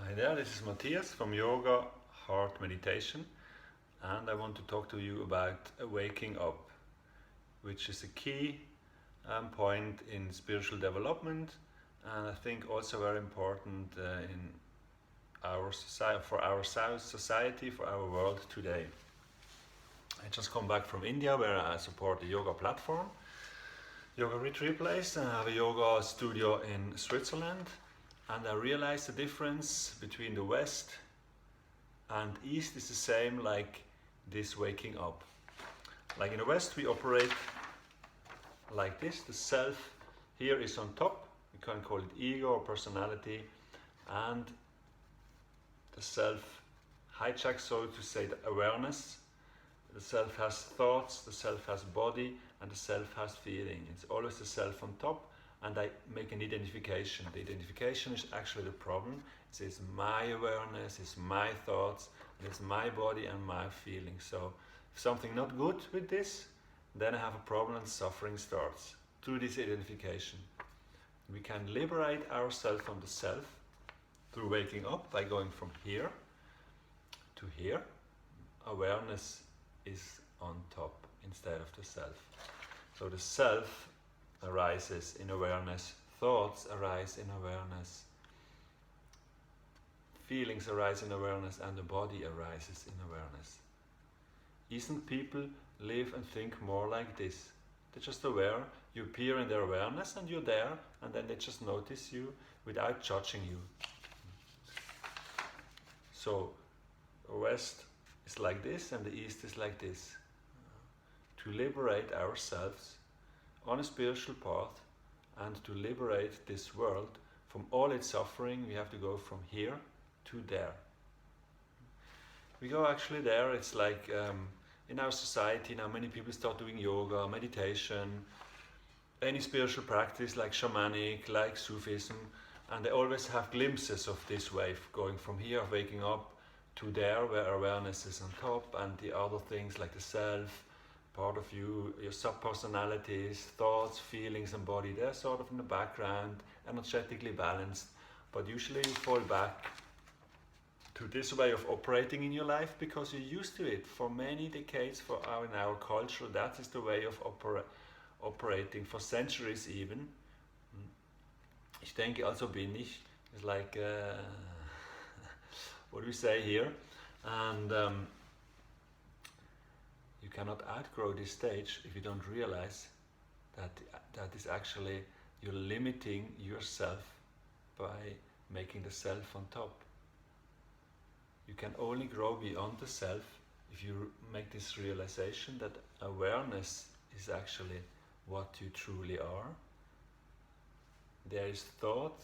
Hi there, this is Matthias from Yoga Heart Meditation, and I want to talk to you about waking up, which is a key point in spiritual development, and I think also very important in our society, for our society, for our world today. I just come back from India, where I support a yoga platform, yoga retreat place, and I have a yoga studio in Switzerland. And I realized the difference between the West and East is the same, like this waking up. Like in the West, we operate like this. The self here is on top. We can call it ego or personality. And the self hijacks, so to say, the awareness. The self has thoughts, the self has body, and the self has feeling. It's always the self on top. And I make an identification. The identification is actually the problem. It says my awareness, it's my thoughts, it's my body and my feelings. So if something not good with this, then I have a problem and suffering starts through this identification. We can liberate ourselves from the self through waking up by going from here to here. Awareness is on top instead of the self. So the self arises in awareness, thoughts arise in awareness, feelings arise in awareness, and the body arises in awareness. Eastern people live and think more like this. They're just aware, you appear in their awareness and you're there, and then they just notice you without judging you. So the West is like this and the East is like this. To liberate ourselves on a spiritual path and to liberate this world from all its suffering, we have to go from here to there. We go actually there. It's like in our society now, many people start doing yoga, meditation, any spiritual practice like shamanic, like Sufism, and they always have glimpses of this wave going from here, waking up, to there where awareness is on top, and the other things like the self, part of you, your sub-personalities, thoughts, feelings and body, they're sort of in the background, energetically balanced, but usually you fall back to this way of operating in your life because you're used to it. For many decades in our culture, that is the way of operating, for centuries even. Ich denke also bin ich, it's like, what do we say here? And you cannot outgrow this stage if you don't realize that is actually you're limiting yourself by making the self on top. You can only grow beyond the self if you make this realization that awareness is actually what you truly are. There is thought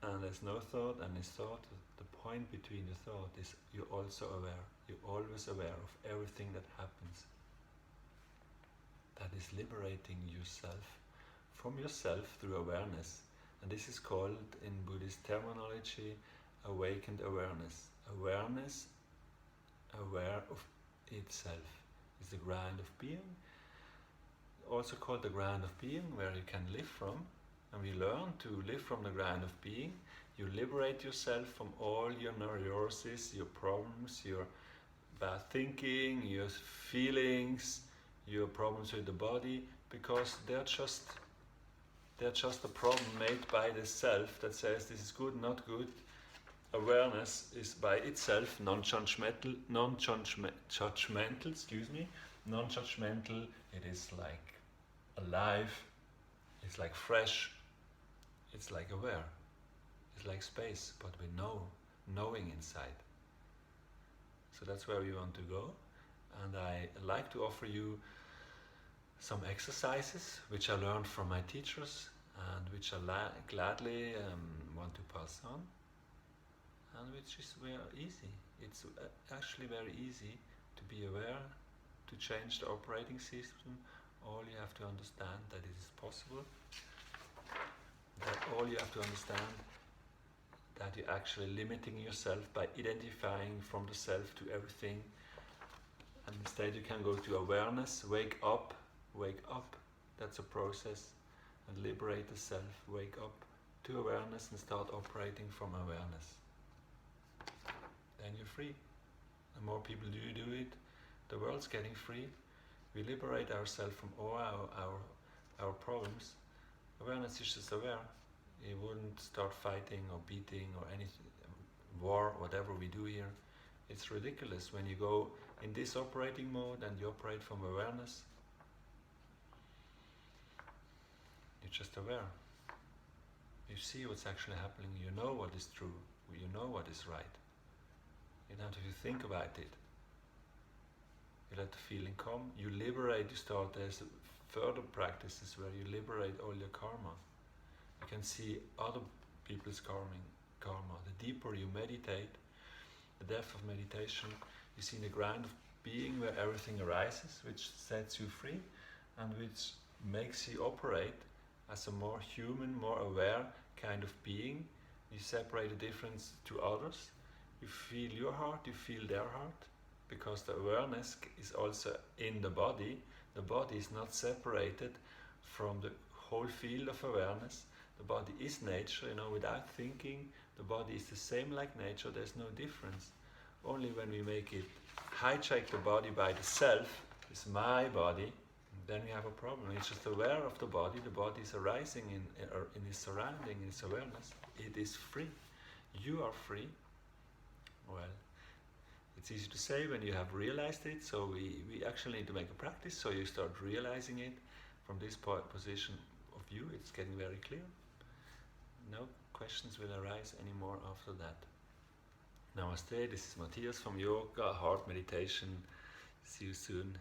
and there's no thought and there's thought. The point between the thought is you're also aware. You're always aware of everything that happens. That is liberating yourself from yourself through awareness. And this is called, in Buddhist terminology, awakened awareness. Awareness, aware of itself, is the ground of being. Also called the ground of being, where you can live from. And we learn to live from the ground of being. You liberate yourself from all your neuroses, your problems, your bad thinking, your feelings, your problems with the body, because they're just a problem made by the self that says this is good, not good. Awareness is by itself non-judgmental, non-judgmental. It is like alive, it's like fresh, it's like aware, it's like space, but with knowing inside. So that's where we want to go, and I like to offer you some exercises which I learned from my teachers and which I gladly want to pass on, and which is very easy. It's actually very easy to be aware, to change the operating system. All you have to understand that it is possible, that all you have to understand that you're actually limiting yourself by identifying from the self to everything, and instead you can go to awareness, wake up, that's a process, and liberate the self, wake up to awareness and start operating from awareness. then you're free. The more people do it, the world's getting free. We liberate ourselves from all our problems. Awareness is just aware. You wouldn't start fighting or beating or anything, war, whatever we do here. It's ridiculous when you go in this operating mode and you operate from awareness. You're just aware. You see what's actually happening. You know what is true. You know what is right. You don't have to think about it. You let the feeling come. You liberate. You start. There's further practices where you liberate all your karma. You can see other people's karma. The deeper you meditate, the depth of meditation, you see the ground of being where everything arises, which sets you free and which makes you operate as a more human, more aware kind of being. You separate the difference to others. You feel your heart, you feel their heart, because the awareness is also in the body. The body is not separated from the whole field of awareness. The body is nature, without thinking. The body is the same like nature, there's no difference. Only when we make it hijack the body by the self, it's my body, then we have a problem. It's just aware of the body is arising in its surrounding, in its awareness. It is free. You are free. Well, it's easy to say when you have realized it, so we actually need to make a practice, so you start realizing it from this position of view. It's getting very clear. No questions will arise anymore after that. Namaste, this is Matthias from Yoga Heart Meditation. See you soon.